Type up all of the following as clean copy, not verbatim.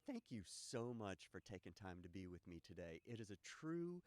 Thank you so much for taking time to be with me today. It is a true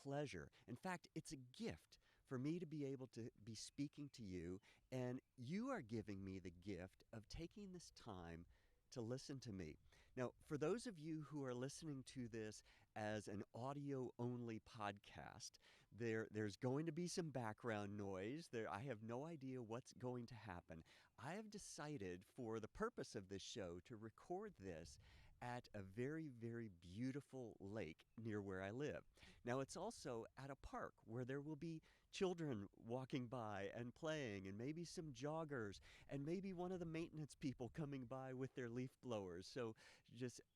pleasure. In fact, it's a gift for me to be able to be speaking to you, and you are giving me the gift of taking this time to listen to me. Now, for those of you who are listening to this as an audio only podcast, there's going to be some background noise. I have no idea what's going to happen. I have decided for the purpose of this show to record this at a very, very beautiful lake near where I live. Now, it's also at a park where there will be children walking by and playing, and maybe some joggers, and maybe one of the maintenance people coming by with their leaf blowers. So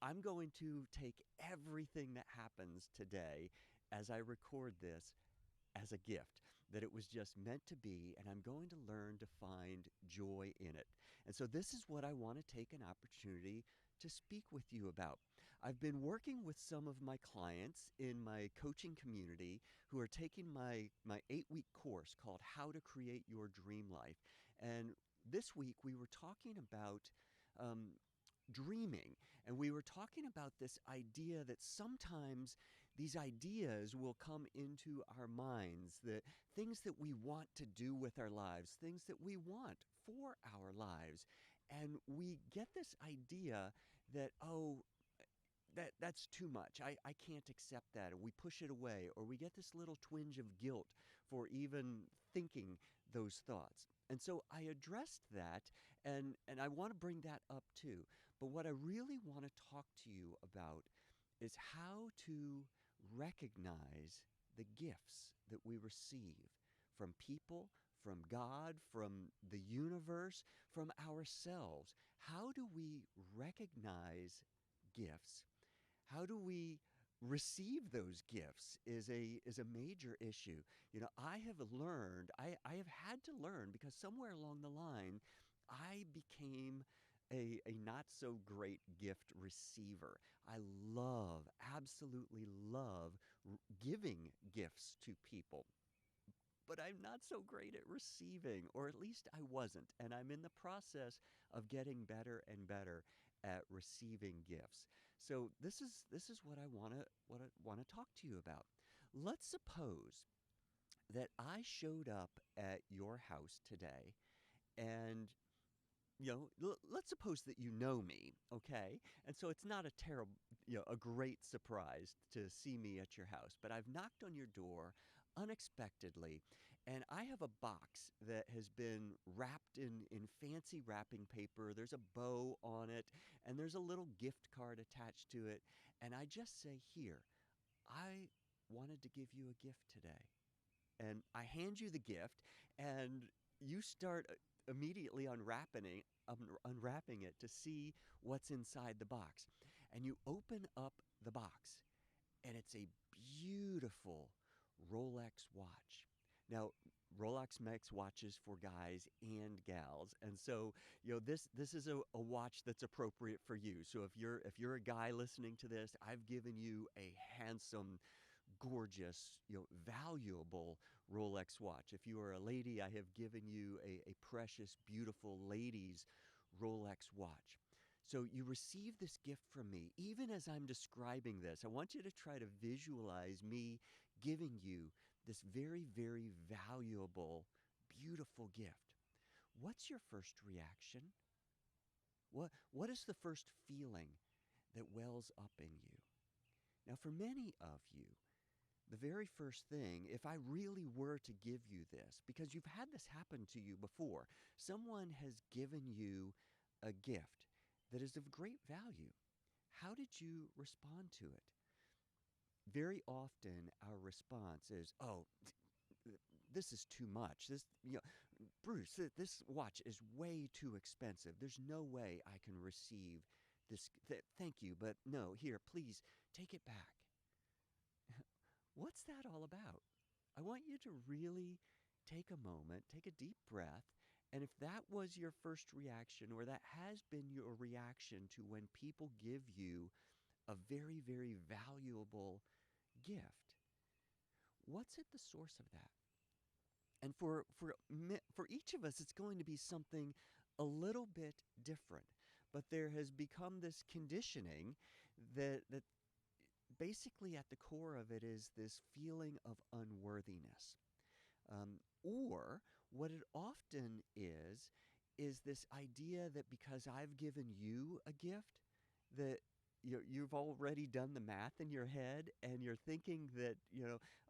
I'm going to take everything that happens today as I record this as a gift, that it was just meant to be, and I'm going to learn to find joy in it. And so this is what I want to take an opportunity to speak with you about. I've been working with some of my clients in my coaching community who are taking my 8-week course called How to Create Your Dream Life. And this week we were talking about dreaming. And we were talking about this idea that sometimes these ideas will come into our minds, that things that we want to do with our lives, things that we want for our lives. And we get this idea that, oh, that's too much. I can't accept that. Or we push it away, or we get this little twinge of guilt for even thinking those thoughts. And so I addressed that, and I want to bring that up too. But what I really want to talk to you about is how to recognize the gifts that we receive from people, from God, from the universe, from ourselves. How do we recognize gifts? How do we receive those gifts is a major issue. I have learned, I have had to learn, because somewhere along the line, I became a not so great gift receiver. I absolutely love giving gifts to people, but I'm not so great at receiving, or at least I wasn't. And I'm in the process of getting better and better at receiving gifts. So this is what I want to talk to you about. Let's suppose that I showed up at your house today, and let's suppose that you know me, okay? And so it's not a great surprise to see me at your house, but I've knocked on your door unexpectedly, and I have a box that has been wrapped in fancy wrapping paper. There's a bow on it, and there's a little gift card attached to it, and I just say, here, I wanted to give you a gift today. And I hand you the gift, and you start immediately unwrapping it to see what's inside the box. And you open up the box, and it's a beautiful Rolex watch. Now, Rolex makes watches for guys and gals, and so this is a watch that's appropriate for you. So if you're a guy listening to this, I've given you a handsome, gorgeous, valuable Rolex watch. If you are a lady, I have given you a precious, beautiful ladies Rolex watch. So you receive this gift from me. Even as I'm describing this, I want you to try to visualize me giving you this very, very valuable, beautiful gift. What's your first reaction? What is the first feeling that wells up in you? Now, for many of you, the very first thing, if I really were to give you this, because you've had this happen to you before, someone has given you a gift that is of great value. How did you respond to it? Very often, our response is, "Oh, this is too much. Bruce, this watch is way too expensive. There's no way I can receive this. Thank you, but no. Here, please take it back." What's that all about? I want you to really take a moment, take a deep breath, and if that was your first reaction, or that has been your reaction to when people give you a very, very valuable gift, what's at the source of that? And for each of us, it's going to be something a little bit different. But there has become this conditioning that basically at the core of it is this feeling of unworthiness. Or what it often is this idea that because I've given you a gift, that you've already done the math in your head and you're thinking that,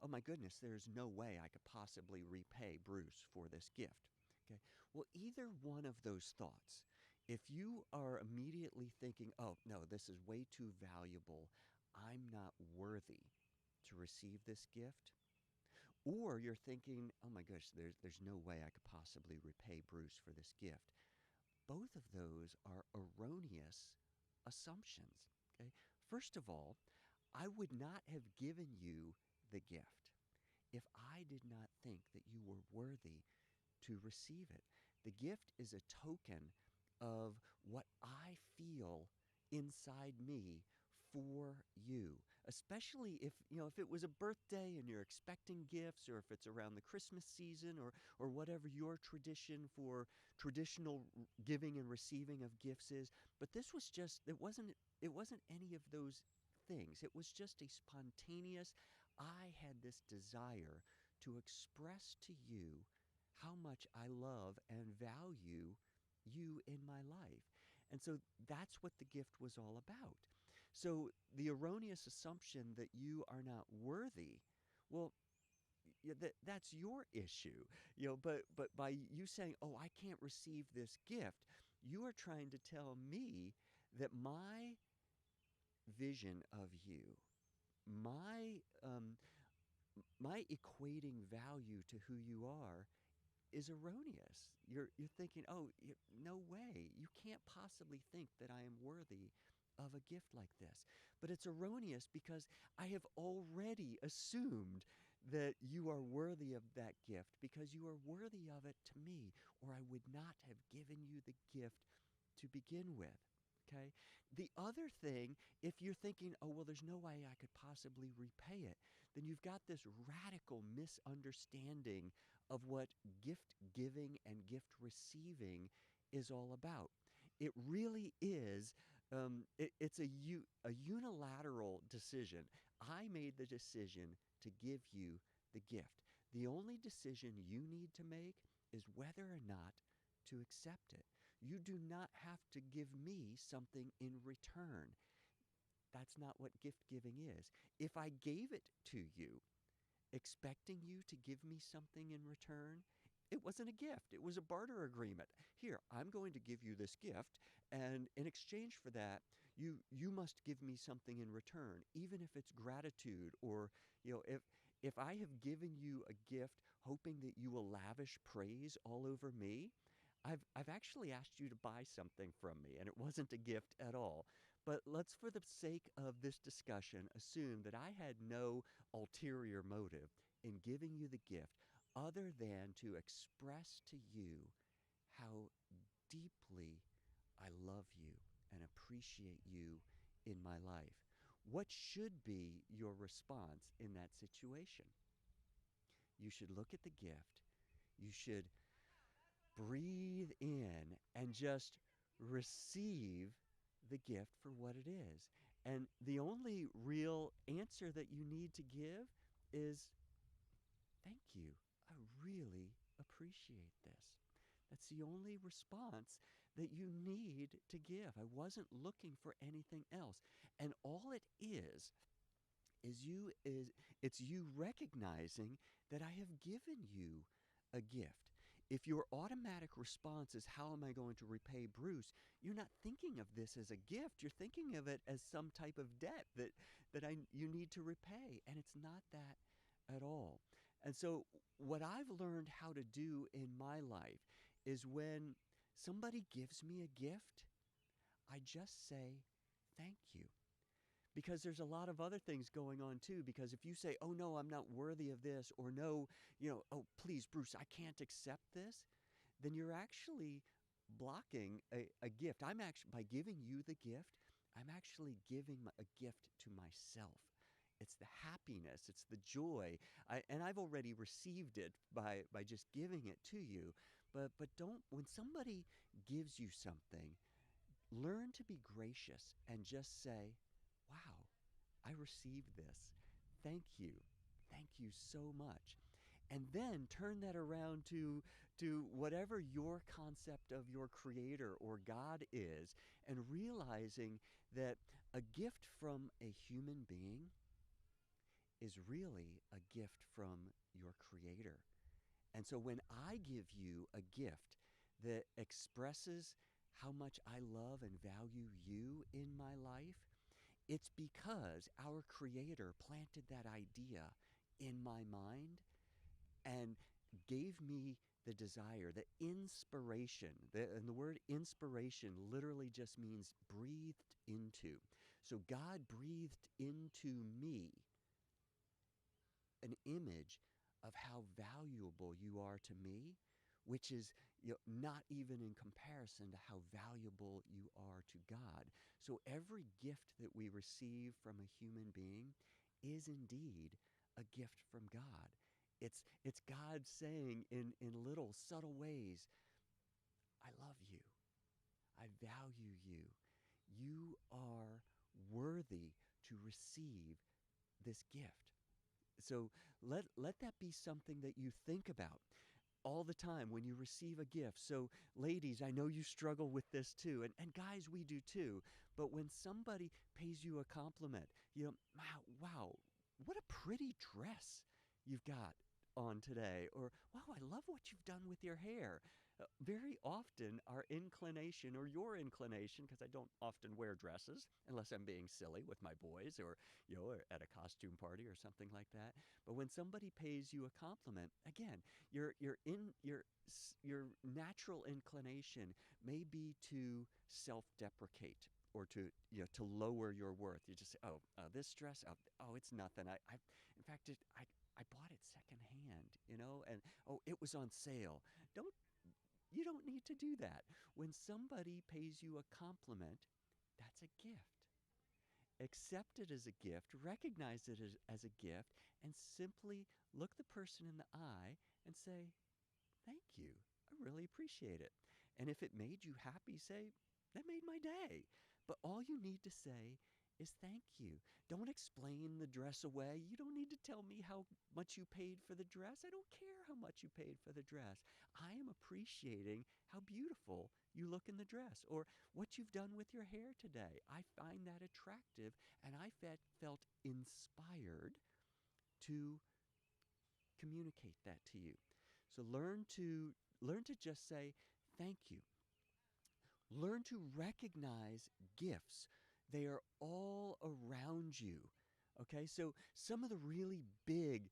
oh my goodness, there's no way I could possibly repay Bruce for this gift. Okay. Well, either one of those thoughts, if you are immediately thinking, oh no, this is way too valuable, I'm not worthy to receive this gift, or you're thinking, oh my gosh, there's no way I could possibly repay Bruce for this gift. Both of those are erroneous assumptions. Okay? First of all, I would not have given you the gift if I did not think that you were worthy to receive it. The gift is a token of what I feel inside me for you, especially if it was a birthday and you're expecting gifts, or if it's around the Christmas season, or whatever your tradition for traditional giving and receiving of gifts is. But this was just, it wasn't any of those things. It was just a spontaneous, I had this desire to express to you how much I love and value you in my life. And so that's what the gift was all about. So the erroneous assumption that you are not worthy, well, that's your issue. But by you saying, "Oh, I can't receive this gift," you are trying to tell me that my vision of you, my my equating value to who you are, is erroneous. You're thinking, oh, no way. You can't possibly think that I am worthy of a gift like this. But it's erroneous because I have already assumed that you are worthy of that gift because you are worthy of it to me, or I would not have given you the gift to begin with. Okay? The other thing, if you're thinking, oh, well, there's no way I could possibly repay it, then you've got this radical misunderstanding of what gift giving and gift receiving is all about. It really is, it's a unilateral decision. I made the decision to give you the gift. The only decision you need to make is whether or not to accept it. You do not have to give me something in return. That's not what gift giving is. If I gave it to you, expecting you to give me something in return, it wasn't a gift. It was a barter agreement. Here, I'm going to give you this gift, and in exchange for that, you must give me something in return, even if it's gratitude, or if I have given you a gift hoping that you will lavish praise all over me, I've actually asked you to buy something from me, and it wasn't a gift at all. But let's, for the sake of this discussion, assume that I had no ulterior motive in giving you the gift other than to express to you how deeply I love you and appreciate you in my life. What should be your response in that situation? You should look at the gift. You should breathe in and just receive the gift for what it is. And the only real answer that you need to give is, thank you. I really appreciate this. That's the only response that you need to give. I wasn't looking for anything else. And all it is it's you recognizing that I have given you a gift. If your automatic response is, how am I going to repay Bruce? You're not thinking of this as a gift. You're thinking of it as some type of debt that you need to repay, and it's not that at all. And so what I've learned how to do in my life is when somebody gives me a gift, I just say thank you. Because there's a lot of other things going on too. Because if you say, oh no, I'm not worthy of this, or no, oh please, Bruce, I can't accept this, then you're actually blocking a gift. I'm actually, by giving you the gift, I'm actually giving a gift to myself. It's the happiness, it's the joy, and I've already received it by just giving it to you. But don't, when somebody gives you something, learn to be gracious and just say, wow, I received this. Thank you. Thank you so much. And then turn that around to whatever your concept of your creator or God is, and realizing that a gift from a human being is really a gift from your creator. And so when I give you a gift that expresses how much I love and value you in my life, it's because our creator planted that idea in my mind and gave me the desire, the inspiration. And the word inspiration literally just means breathed into. So God breathed into me an image of how valuable you are to me, which is, not even in comparison to how valuable you are to God. So every gift that we receive from a human being is indeed a gift from God. It's God saying in little subtle ways, I love you. I value you. You are worthy to receive this gift. So let that be something that you think about all the time when you receive a gift. So ladies, I know you struggle with this too, and guys, we do too. But when somebody pays you a compliment, wow, what a pretty dress you've got on today, or wow, I love what you've done with your hair. Very often our inclination, or your inclination, because I don't often wear dresses unless I'm being silly with my boys, or or at a costume party or something like that. But when somebody pays you a compliment, again, your natural inclination may be to self-deprecate, or to lower your worth. You just say, this dress, it's nothing. In fact, I bought it secondhand, and it was on sale. Don't You don't need to do that. When somebody pays you a compliment, that's a gift. Accept it as a gift, recognize it as a gift, and simply look the person in the eye and say, thank you. I really appreciate it. And if it made you happy, say, that made my day. But all you need to say is thank you. Don't explain the dress away. You don't need to tell me how much you paid for the dress. I don't care how much you paid for the dress. I am appreciating how beautiful you look in the dress, or what you've done with your hair today. I find that attractive, and I felt inspired to communicate that to you. So learn to just say thank you. Learn to recognize gifts. They are all around you. Okay, so some of the really big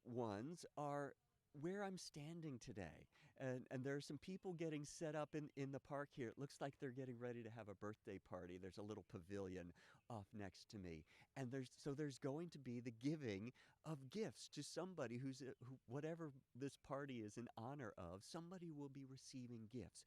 ones are where I'm standing today. And there are some people getting set up in the park here. It looks like they're getting ready to have a birthday party. There's a little pavilion off next to me. And there's going to be the giving of gifts to somebody whatever this party is in honor of, somebody will be receiving gifts.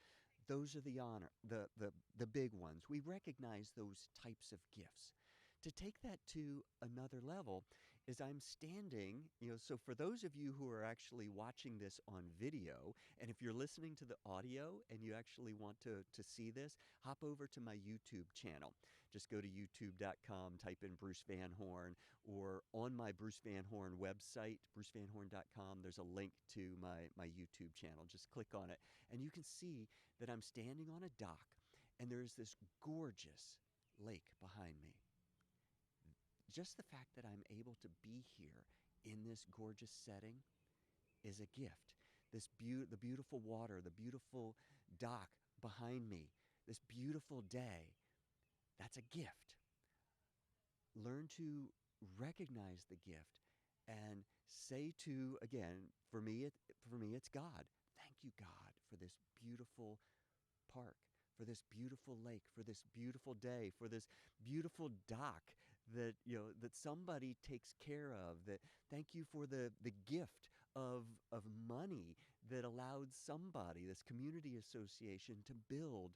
Those are the big ones. We recognize those types of gifts. To take that to another level is I'm standing, so for those of you who are actually watching this on video, and if you're listening to the audio and you actually want to see this, hop over to my YouTube channel. Just go to youtube.com, type in Bruce Van Horn, or on my Bruce Van Horn website, brucevanhorn.com, there's a link to my YouTube channel. Just click on it, and you can see that I'm standing on a dock, and there's this gorgeous lake behind me. Just the fact that I'm able to be here in this gorgeous setting is a gift. The beautiful water, the beautiful dock behind me, this beautiful day, that's a gift. Learn to recognize the gift and say again, for me it's God. Thank you, God, for this beautiful park, for this beautiful lake, for this beautiful day, for this beautiful dock that somebody takes care of. That thank you for the gift of money that allowed somebody, this community association, to build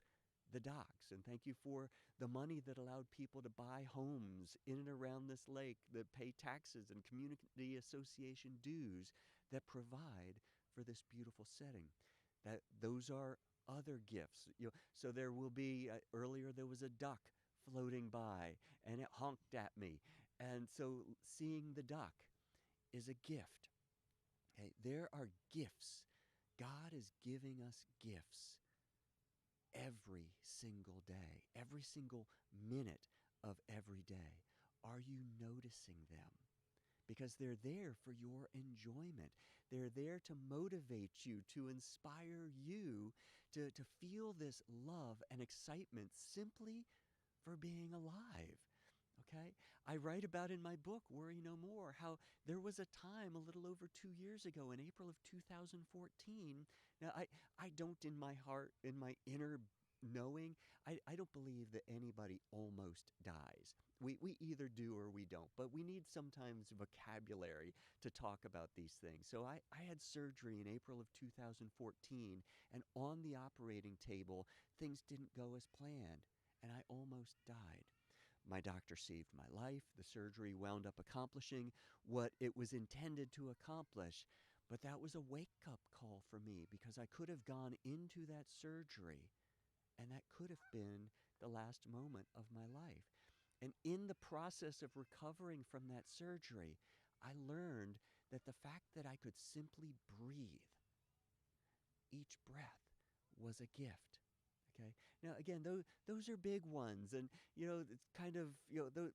the docks. And thank you for the money that allowed people to buy homes in and around this lake, that pay taxes and community association dues, that provide for this beautiful setting. Those are other gifts. So there will be, earlier there was a duck floating by and it honked at me. And so seeing the duck is a gift. Okay? There are gifts. God is giving us gifts every single day, every single minute of every day. Are you noticing them? Because they're there for your enjoyment. They're there to motivate you, to inspire you to feel this love and excitement simply for being alive. Okay? I write about in my book, Worry No More, how there was a time a little over 2 years ago in April of 2014. Now, I don't in my heart, in my inner knowing, I don't believe that anybody almost dies. We either do or we don't, but we need sometimes vocabulary to talk about these things. So I had surgery in April of 2014, and on the operating table, things didn't go as planned, and I almost died. My doctor saved my life. The surgery wound up accomplishing what it was intended to accomplish. But that was a wake-up call for me because I could have gone into that surgery and that could have been the last moment of my life. And in the process of recovering from that surgery, I learned that the fact that I could simply breathe each breath was a gift. Okay. Now, again, those are big ones, and it's kind of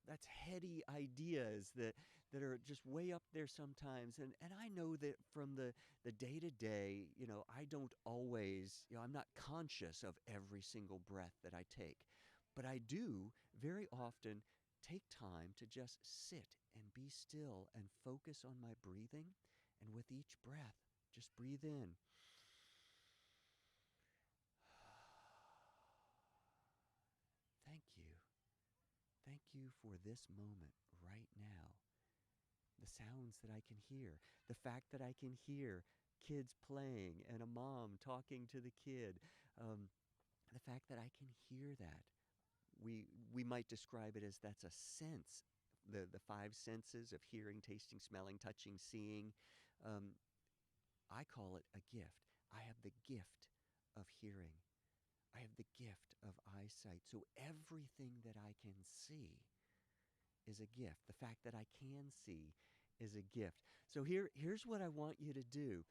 that's heady ideas that are just way up there sometimes. And I know that from the day to day, I don't always, I'm not conscious of every single breath that I take, but I do very often take time to just sit and be still and focus on my breathing, and with each breath, just breathe in. Thank you. Thank you for this moment right now. The sounds that I can hear, the fact that I can hear kids playing and a mom talking to the kid, the fact that I can hear that. We might describe it as that's a sense, the five senses of hearing, tasting, smelling, touching, seeing. Um, I call it a gift. I have the gift of hearing. I have the gift of eyesight. So everything that I can see is a gift. The fact that I can see is a gift. So here's what I want you to do.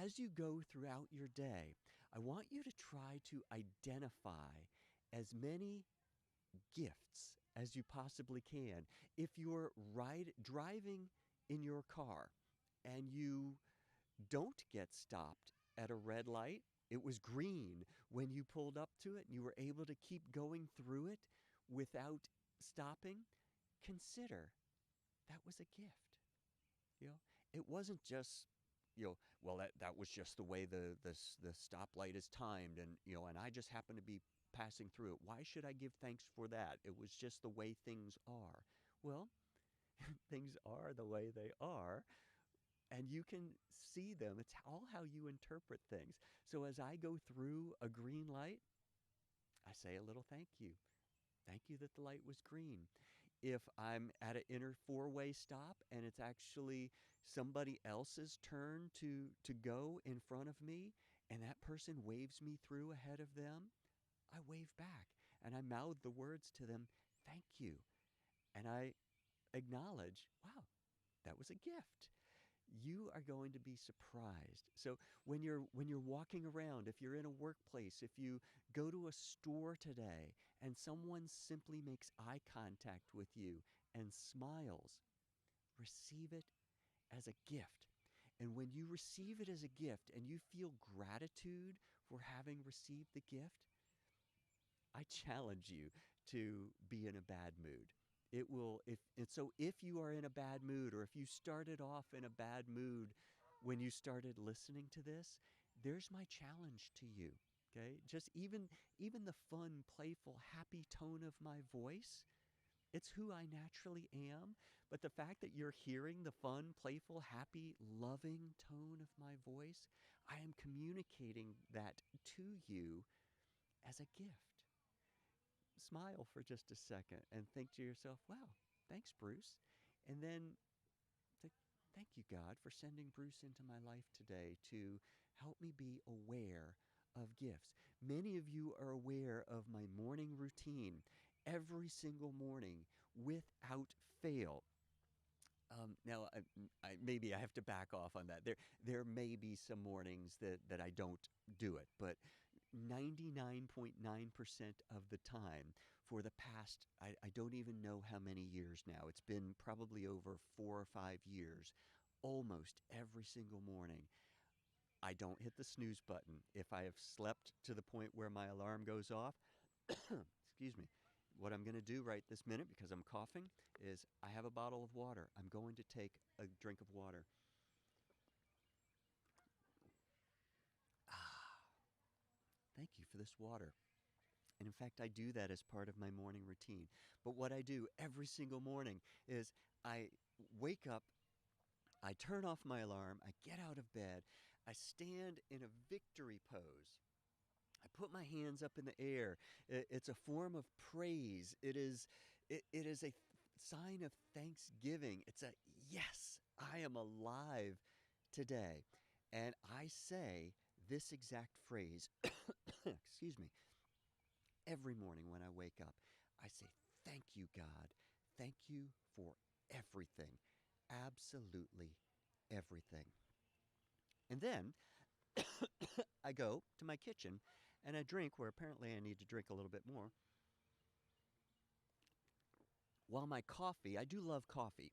As you go throughout your day, I want you to try to identify as many gifts as you possibly can. If you're driving in your car and you don't get stopped at a red light, it was green when you pulled up to it and you were able to keep going through it without stopping, consider that was a gift. It wasn't just, well, that was just the way the stoplight is timed, and I just happen to be passing through it. Why should I give thanks for that? It was just the way things are. Well, things are the way they are, and you can see them. It's all how you interpret things. So as I go through a green light, I say a little thank you. Thank you that the light was green. If I'm at an inner four-way stop and it's actually somebody else's turn to go in front of me and that person waves me through ahead of them, I wave back and I mouth the words to them, thank you. And I acknowledge, wow, that was a gift. You are going to be surprised. So when you're walking around, if you're in a workplace, if you go to a store today and someone simply makes eye contact with you and smiles, receive it as a gift. And when you receive it as a gift and you feel gratitude for having received the gift, I challenge you to be in a bad mood. It will, if you are in a bad mood, or if you started off in a bad mood when you started listening to this, there's my challenge to you. Okay? Just even the fun, playful, happy tone of my voice, it's who I naturally am. But the fact that you're hearing the fun, playful, happy, loving tone of my voice, I am communicating that to you as a gift. Smile for just a second and think to yourself, wow, thanks, Bruce. And then thank you, God, for sending Bruce into my life today to help me be aware of gifts. Many of you are aware of my morning routine. Every single morning, without fail. Now, maybe I have to back off on that. There may be some mornings that I don't do it, but 99.9% of the time for the past, I don't even know how many years now. It's been probably over 4 or 5 years. Almost every single morning, I don't hit the snooze button. If I have slept to the point where my alarm goes off, excuse me, what I'm going to do right this minute, because I'm coughing, is I have a bottle of water. I'm going to take a drink of water. Ah, thank you for this water. And in fact, I do that as part of my morning routine. But what I do every single morning is I wake up, I turn off my alarm, I get out of bed, I stand in a victory pose. I put my hands up in the air. It's a form of praise. It is a sign of thanksgiving. It's a yes, I am alive today. And I say this exact phrase, excuse me, every morning when I wake up. I say, thank you, God. Thank you for everything. Absolutely everything. And then I go to my kitchen and I drink where apparently I need to drink a little bit more. While my coffee, I do love coffee,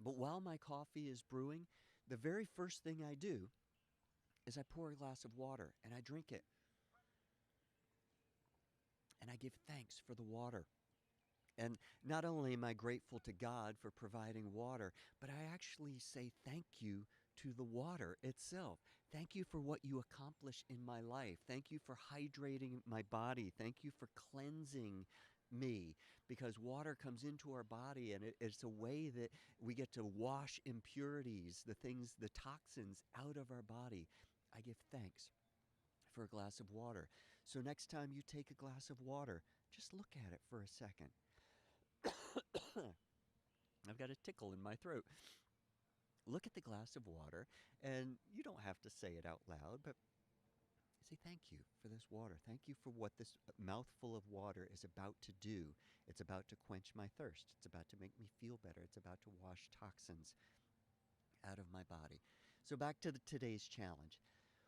but while my coffee is brewing, the very first thing I do is I pour a glass of water and I drink it. And I give thanks for the water. And not only am I grateful to God for providing water, but I actually say thank you to the water itself. Thank you for what you accomplish in my life. Thank you for hydrating my body. Thank you for cleansing me, because water comes into our body and it's a way that we get to wash impurities, the things, the toxins out of our body. I give thanks for a glass of water. So next time you take a glass of water, just look at it for a second. I've got a tickle in my throat. Look at the glass of water, and you don't have to say it out loud, but say thank you for this water. Thank you for what this mouthful of water is about to do. It's about to quench my thirst. It's about to make me feel better. It's about to wash toxins out of my body. So back to today's challenge.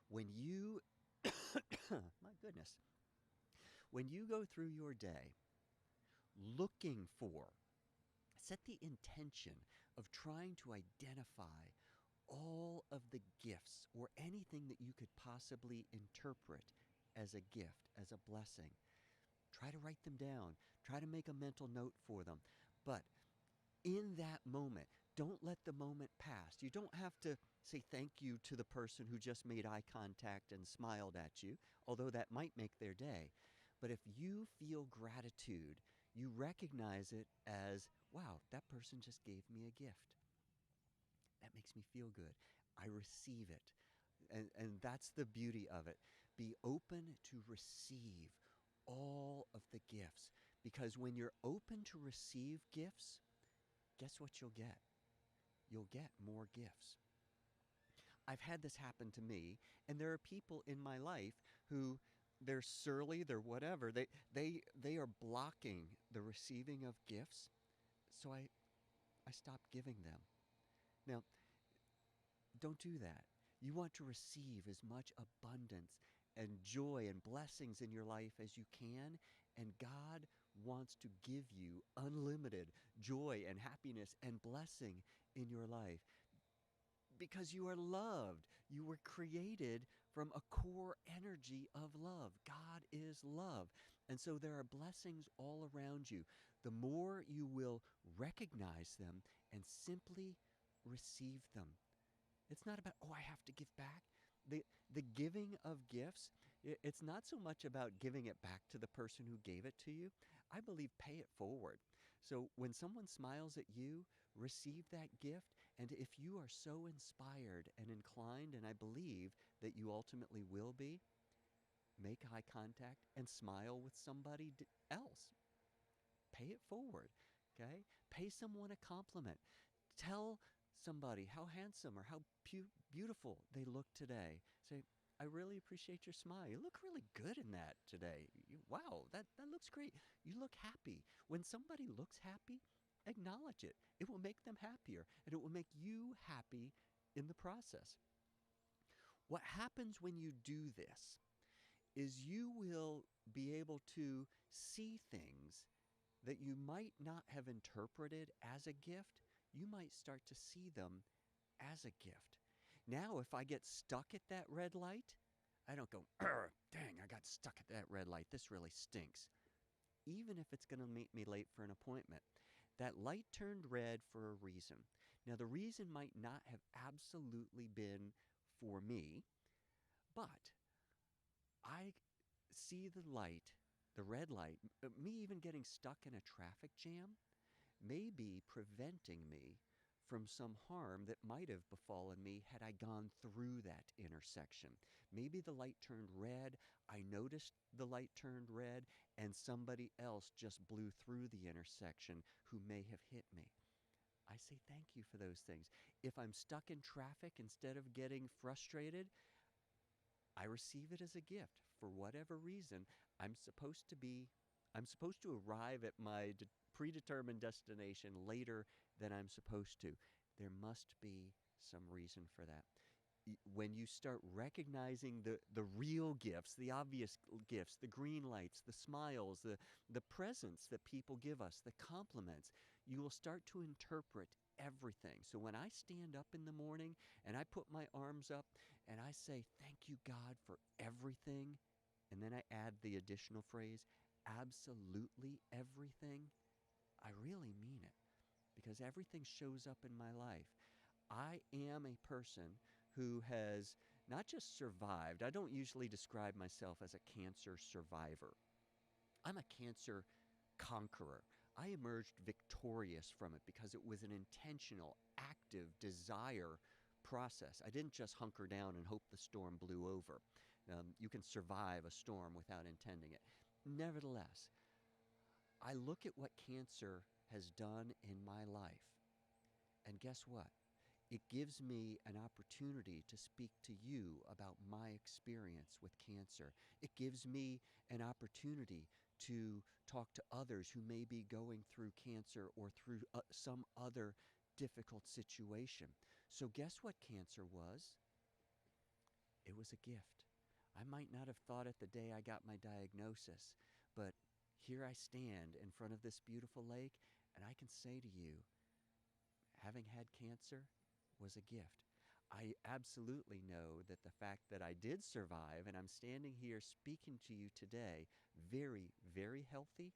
When you, my goodness, when you go through your day looking for, set the intention of trying to identify all of the gifts or anything that you could possibly interpret as a gift, as a blessing. Try to write them down. Try to make a mental note for them. But in that moment, don't let the moment pass. You don't have to say thank you to the person who just made eye contact and smiled at you, although that might make their day. But if you feel gratitude, you recognize it as, wow, that person just gave me a gift. That makes me feel good. I receive it. And that's the beauty of it. Be open to receive all of the gifts. Because when you're open to receive gifts, guess what you'll get? You'll get more gifts. I've had this happen to me, and there are people in my life who they're surly, they're whatever. They are blocking the receiving of gifts, so I stop giving them. Now, don't do that. You want to receive as much abundance and joy and blessings in your life as you can, and God wants to give you unlimited joy and happiness and blessing in your life because you are loved. You were created from a core energy of love. God is love. And so there are blessings all around you. The more you will recognize them and simply receive them. It's not about, oh, I have to give back. The giving of gifts, it's not so much about giving it back to the person who gave it to you. I believe pay it forward. So when someone smiles at you, receive that gift. And if you are so inspired and inclined, and I believe that you ultimately will be, make eye contact and smile with somebody else. Pay it forward, okay? Pay someone a compliment. Tell somebody how handsome or how beautiful they look today. Say, I really appreciate your smile. You look really good in that today. Wow, that looks great. You look happy. When somebody looks happy, acknowledge it. It will make them happier, and it will make you happy in the process. What happens when you do this is you will be able to see things that you might not have interpreted as a gift. You might start to see them as a gift. Now, if I get stuck at that red light, I don't go, dang, I got stuck at that red light. This really stinks. Even if it's going to make me late for an appointment, that light turned red for a reason. Now, the reason might not have absolutely been for me, but I see the light, the red light, me even getting stuck in a traffic jam may be preventing me from some harm that might have befallen me had I gone through that intersection. Maybe the light turned red, I noticed the light turned red, and somebody else just blew through the intersection who may have hit me. I say thank you for those things. If I'm stuck in traffic, instead of getting frustrated, I receive it as a gift. For whatever reason, I'm supposed to be, I'm supposed to arrive at my predetermined destination later than I'm supposed to. There must be some reason for that. When you start recognizing the real gifts, the obvious gifts, the green lights, the smiles, the presents that people give us, the compliments, you will start to interpret everything. So when I stand up in the morning and I put my arms up and I say, thank you, God, for everything, and then I add the additional phrase, absolutely everything, I really mean it, because everything shows up in my life. I am a person who has not just survived. I don't usually describe myself as a cancer survivor. I'm a cancer conqueror. I emerged victorious from it because it was an intentional, active desire process. I didn't just hunker down and hope the storm blew over. You can survive a storm without intending it. Nevertheless, I look at what cancer has done in my life, and guess what? It gives me an opportunity to speak to you about my experience with cancer. It gives me an opportunity to talk to others who may be going through cancer or through some other difficult situation. So guess what cancer was? It was a gift. I might not have thought it the day I got my diagnosis, but here I stand in front of this beautiful lake, and I can say to you, having had cancer was a gift. I absolutely know that the fact that I did survive and I'm standing here speaking to you today, very, very healthy,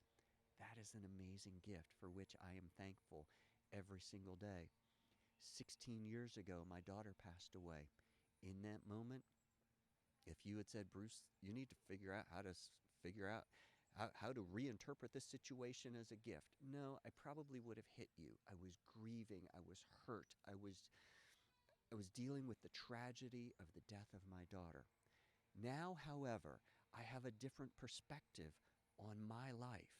that is an amazing gift for which I am thankful every single day. 16 years ago, my daughter passed away. In that moment, if you had said, Bruce, you need to figure out how to figure out how to reinterpret this situation as a gift. No, I probably would have hit you. I was grieving. I was hurt. I was dealing with the tragedy of the death of my daughter. Now, however, I have a different perspective on my life.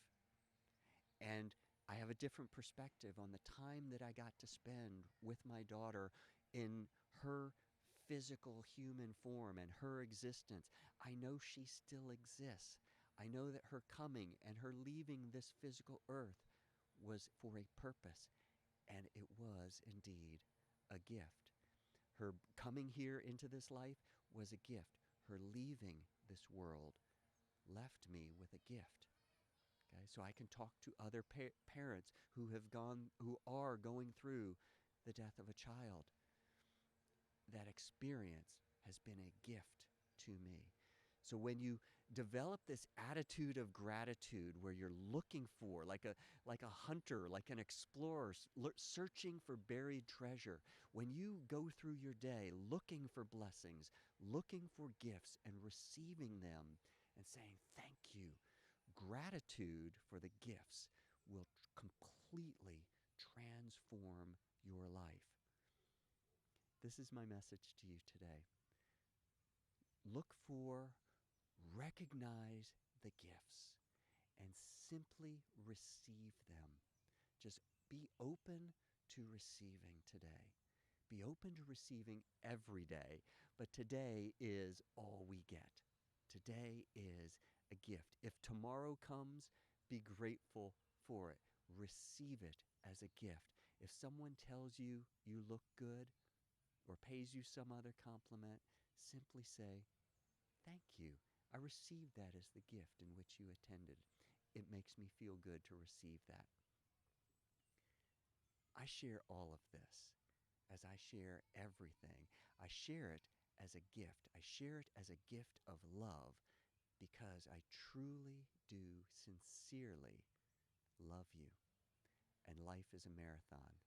And I have a different perspective on the time that I got to spend with my daughter in her physical human form and her existence. I know she still exists. I know that her coming and her leaving this physical earth was for a purpose, and it was indeed a gift. Her coming here into this life was a gift. Her leaving this world left me with a gift. Okay, so I can talk to other parents who are going through the death of a child. That experience has been a gift to me. So when you develop this attitude of gratitude where you're looking for, like a hunter, like an explorer, searching for buried treasure, when you go through your day looking for blessings, looking for gifts and receiving them and saying thank you, gratitude for the gifts will completely transform your life. This is my message to you today. Look for, recognize the gifts, and simply receive them. Just be open to receiving today. Be open to receiving every day. But today is all we get. Today is a gift. If tomorrow comes, be grateful for it. Receive it as a gift. If someone tells you you look good or pays you some other compliment, simply say, "Thank you. I received that as the gift in which you attended. It makes me feel good to receive that." I share all of this as I share everything. I share it as a gift. I share it as a gift of love because I truly do sincerely love you. And life is a marathon,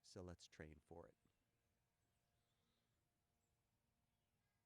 so let's train for it.